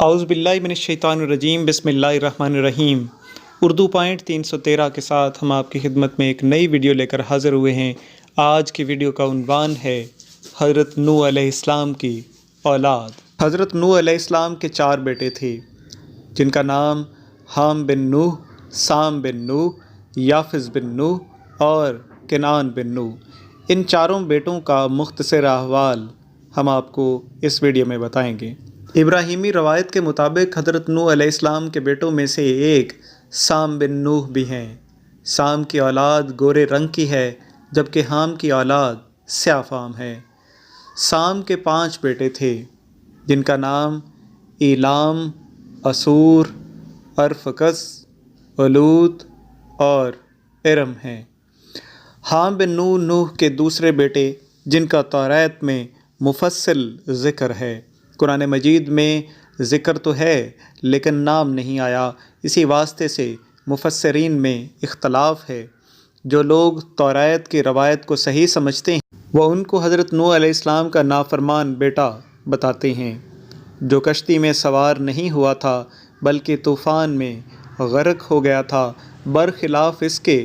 اعوذ باللہ من الشیطان الرجیم، بسم اللہ الرحمن الرحیم۔ اردو پوائنٹ 313 کے ساتھ ہم آپ کی خدمت میں ایک نئی ویڈیو لے کر حاضر ہوئے ہیں۔ آج کی ویڈیو کا عنوان ہے حضرت نوح علیہ السلام کی اولاد۔ حضرت نوح علیہ السلام کے 4 بیٹے تھے جن کا نام حام بن نوح، سام بن نوح، یافز بن نوح اور کنعان بن نوح۔ ان چاروں بیٹوں کا مختصر احوال ہم آپ کو اس ویڈیو میں بتائیں گے۔ ابراہیمی روایت کے مطابق حضرت نوح علیہ السلام کے بیٹوں میں سے ایک سام بن نوح بھی ہیں۔ سام کی اولاد گورے رنگ کی ہے جبکہ حام کی اولاد سیاہ فام ہے۔ سام کے 5 بیٹے تھے جن کا نام ایلام، اسور، ارفکس، علوت اور ارم ہیں۔ حام بن نوح کے دوسرے بیٹے جن کا توریت میں مفصل ذکر ہے۔ قرآن مجید میں ذکر تو ہے لیکن نام نہیں آیا، اسی واسطے سے مفسرین میں اختلاف ہے۔ جو لوگ توریت کی روایت کو صحیح سمجھتے ہیں وہ ان کو حضرت نوح علیہ السلام کا نافرمان بیٹا بتاتے ہیں جو کشتی میں سوار نہیں ہوا تھا بلکہ طوفان میں غرق ہو گیا تھا، برخلاف اس کے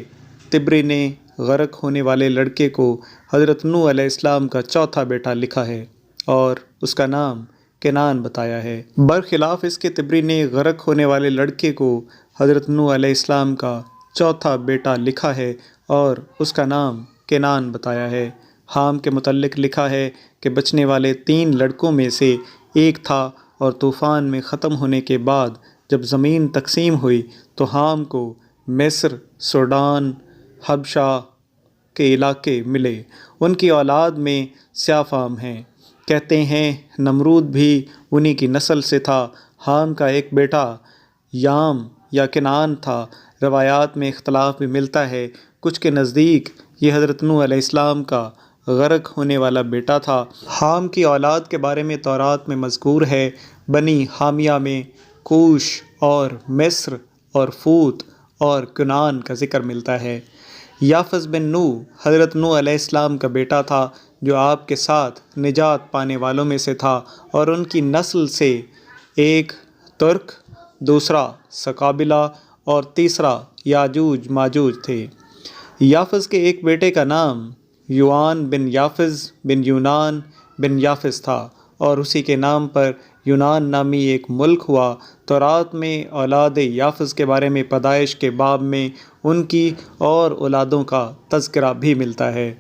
طبری نے غرق ہونے والے لڑکے کو حضرت نوح علیہ السلام کا چوتھا بیٹا لکھا ہے اور اس کا نام کنعان بتایا ہے۔ برخلاف اس کے طبری نے غرق ہونے والے لڑکے کو حضرت نوح علیہ السلام کا چوتھا بیٹا لکھا ہے اور اس کا نام کنعان بتایا ہے۔ حام کے متعلق لکھا ہے کہ بچنے والے 3 لڑکوں میں سے ایک تھا اور طوفان میں ختم ہونے کے بعد جب زمین تقسیم ہوئی تو حام کو مصر، سوڈان، حبشہ کے علاقے ملے۔ ان کی اولاد میں سیاہ فام ہیں۔ کہتے ہیں نمرود بھی انہی کی نسل سے تھا۔ حام کا ایک بیٹا یام یا کنعان تھا۔ روایات میں اختلاف بھی ملتا ہے، کچھ کے نزدیک یہ حضرت نوح علیہ السلام کا غرق ہونے والا بیٹا تھا۔ حام کی اولاد کے بارے میں تورات میں مذکور ہے۔ بنی حامیہ میں کوش اور مصر اور فوت اور کنعان کا ذکر ملتا ہے۔ یافز بن نوح حضرت نوح علیہ السلام کا بیٹا تھا جو آپ کے ساتھ نجات پانے والوں میں سے تھا اور ان کی نسل سے ایک ترک، دوسرا سقابلہ اور تیسرا یاجوج ماجوج تھے۔ یافز کے ایک بیٹے کا نام یوان بن یافز بن یونان بن یافز تھا اور اسی کے نام پر یونان نامی ایک ملک ہوا۔ تورات میں اولاد یافز کے بارے میں پیدائش کے باب میں ان کی اور اولادوں کا تذکرہ بھی ملتا ہے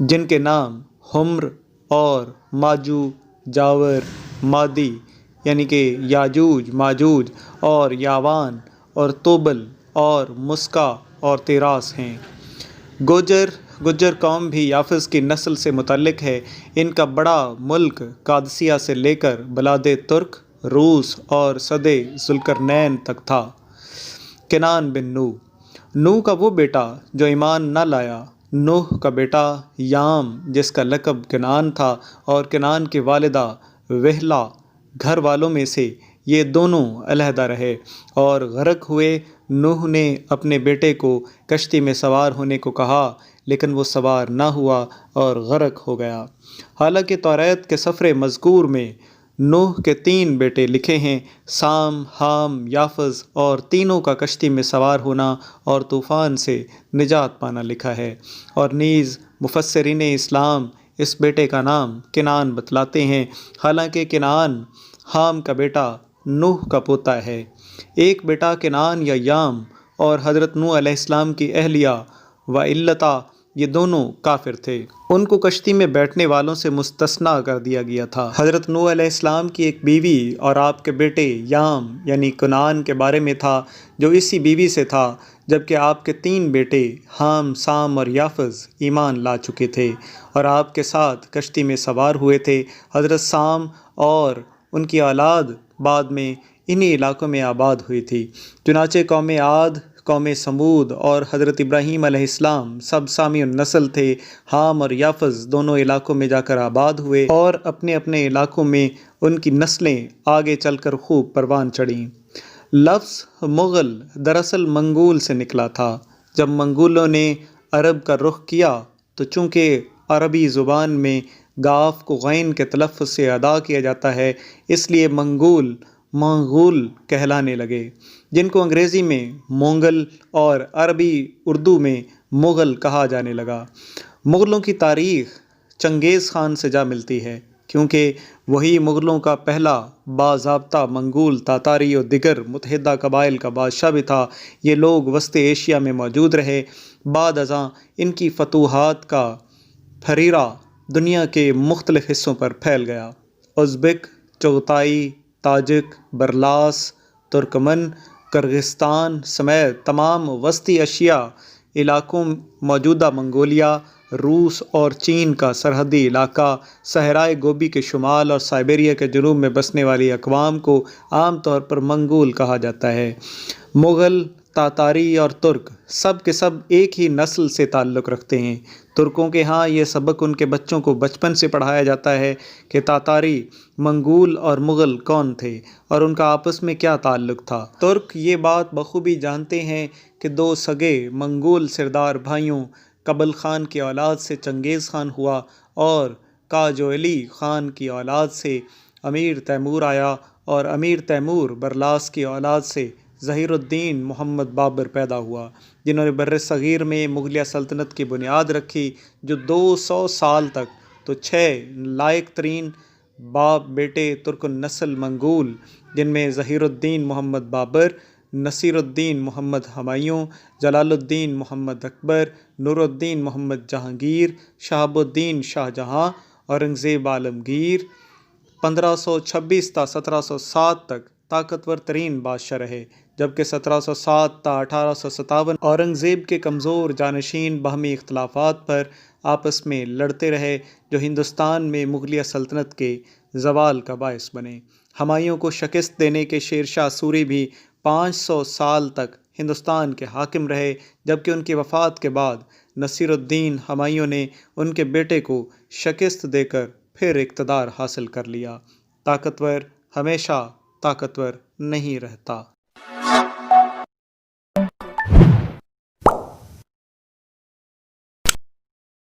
جن کے نام حمر اور ماجو، جاور، مادی یعنی کہ یاجوج ماجوج اور یاوان اور توبل اور مسکا اور تیراس ہیں۔ گجر قوم بھی یافز کی نسل سے متعلق ہے۔ ان کا بڑا ملک قادسیہ سے لے کر بلاد ترک، روس اور سدِ ذوالقرنین تک تھا۔ کنعان بن نوح کا وہ بیٹا جو ایمان نہ لایا۔ نوح کا بیٹا یام جس کا لقب کنعان تھا اور کنعان کی والدہ وہلا گھر والوں میں سے یہ دونوں علیحدہ رہے اور غرق ہوئے۔ نوح نے اپنے بیٹے کو کشتی میں سوار ہونے کو کہا لیکن وہ سوار نہ ہوا اور غرق ہو گیا۔ حالانکہ توریت کے سفر مذکور میں نوح کے 3 بیٹے لکھے ہیں، سام، حام، یافز، اور تینوں کا کشتی میں سوار ہونا اور طوفان سے نجات پانا لکھا ہے، اور نیز مفسرین اسلام اس بیٹے کا نام کنعان بتلاتے ہیں، حالانکہ کنعان حام کا بیٹا نوح کا پوتا ہے۔ ایک بیٹا کنعان یا یام اور حضرت نوح علیہ السلام کی اہلیہ وعلتا یہ دونوں کافر تھے، ان کو کشتی میں بیٹھنے والوں سے مستثنیٰ کر دیا گیا تھا۔ حضرت نوح علیہ السلام کی ایک بیوی اور آپ کے بیٹے یام یعنی کنعان کے بارے میں تھا جو اسی بیوی سے تھا، جبکہ آپ کے 3 بیٹے حام، سام اور یافز ایمان لا چکے تھے اور آپ کے ساتھ کشتی میں سوار ہوئے تھے۔ حضرت سام اور ان کی اولاد بعد میں انہی علاقوں میں آباد ہوئی تھی، چنانچہ قوم عاد، قوم سمود اور حضرت ابراہیم علیہ السلام سب سامی النسل تھے۔ حام اور یافز دونوں علاقوں میں جا کر آباد ہوئے اور اپنے اپنے علاقوں میں ان کی نسلیں آگے چل کر خوب پروان چڑھیں۔ لفظ مغل دراصل منگول سے نکلا تھا۔ جب منگولوں نے عرب کا رخ کیا تو چونکہ عربی زبان میں گاف کو غین کے تلفظ سے ادا کیا جاتا ہے، اس لیے منگول کہلانے لگے، جن کو انگریزی میں مونگل اور عربی اردو میں مغل کہا جانے لگا۔ مغلوں کی تاریخ چنگیز خان سے جا ملتی ہے، کیونکہ وہی مغلوں کا پہلا باضابطہ منگول، تاتاری اور دیگر متحدہ قبائل کا بادشاہ بھی تھا۔ یہ لوگ وسط ایشیا میں موجود رہے۔ بعد ازاں ان کی فتوحات کا پھریرہ دنیا کے مختلف حصوں پر پھیل گیا۔ ازبک، چغتائی، تاجک، برلاس، ترکمن، کرغستان سمیت تمام وسطی ایشیا علاقوں، موجودہ منگولیا، روس اور چین کا سرحدی علاقہ، صحرائے گوبی کے شمال اور سائبیریا کے جنوب میں بسنے والی اقوام کو عام طور پر منگول کہا جاتا ہے۔ مغل، تاتاری اور ترک سب کے سب ایک ہی نسل سے تعلق رکھتے ہیں۔ ترکوں کے ہاں یہ سبق ان کے بچوں کو بچپن سے پڑھایا جاتا ہے کہ تاتاری، منگول اور مغل کون تھے اور ان کا آپس میں کیا تعلق تھا۔ ترک یہ بات بخوبی جانتے ہیں کہ دو سگے منگول سردار بھائیوں قبل خان کی اولاد سے چنگیز خان ہوا اور کاجولی خان کی اولاد سے امیر تیمور آیا، اور امیر تیمور برلاس کی اولاد سے ظہیر الدین محمد بابر پیدا ہوا، جنہوں نے بر صغیر میں مغلیہ سلطنت کی بنیاد رکھی، جو 200 سال تک تو 6 لائق ترین باپ بیٹے ترک النسل منگول، جن میں ظہیر الدین محمد بابر، نصیر الدین محمد ہمایوں، جلال الدین محمد اکبر، نور الدین محمد جہانگیر، شہاب الدین شاہ جہاں، اورنگزیب عالمگیر 1526 تا 1707 تک طاقتور ترین بادشاہ رہے، جبکہ 1707 تا 1857 اورنگزیب کے کمزور جانشین باہمی اختلافات پر آپس میں لڑتے رہے، جو ہندوستان میں مغلیہ سلطنت کے زوال کا باعث بنے۔ ہمایوں کو شکست دینے کے شیر شاہ سوری بھی 500 سال تک ہندوستان کے حاکم رہے، جبکہ ان کی وفات کے بعد نصیر الدین ہمایوں نے ان کے بیٹے کو شکست دے کر پھر اقتدار حاصل کر لیا۔ طاقتور ہمیشہ طاقتور نہیں رہتا۔